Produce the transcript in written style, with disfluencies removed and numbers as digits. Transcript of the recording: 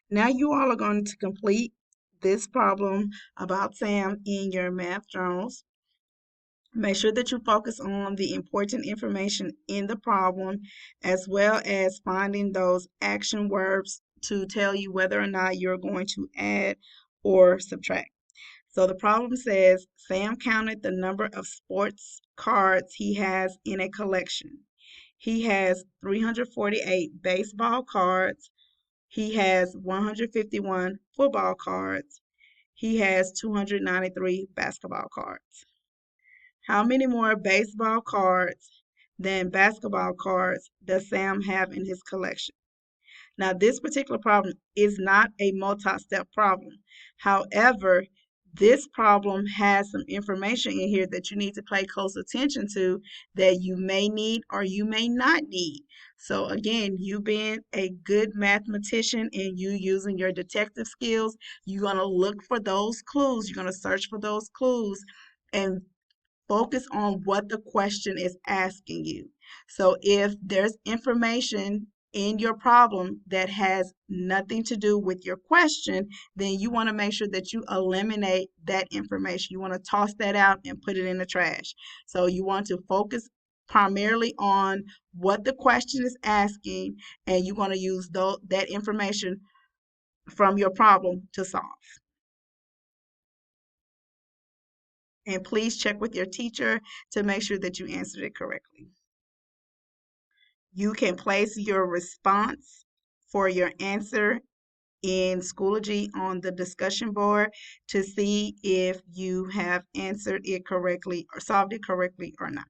Now you all are going to complete this problem about Sam in your math journals. Make sure that you focus on the important information in the problem as well as finding those action verbs to tell you whether or not you're going to add or subtract. So the problem says Sam counted the number of sports cards he has in a collection. He has 348 baseball cards. He has 151 football cards. He has 293 basketball cards. How many more baseball cards than basketball cards does Sam have in his collection? Now, this particular problem is not a multi-step problem. However, this problem has some information in here that you need to pay close attention to that you may need or you may not need. So again, you being a good mathematician and you using your detective skills, you're going to look for those clues. You're going to search for those clues and focus on what the question is asking you. So if there's information in your problem that has nothing to do with your question, then you want to make sure that you eliminate that information. You want to toss that out and put it in the trash. So you want to focus primarily on what the question is asking, and you're going to use that information from your problem to solve. And please check with your teacher to make sure that you answered it correctly. You can place your response for your answer in Schoology on the discussion board to see if you have answered it correctly or solved it correctly or not.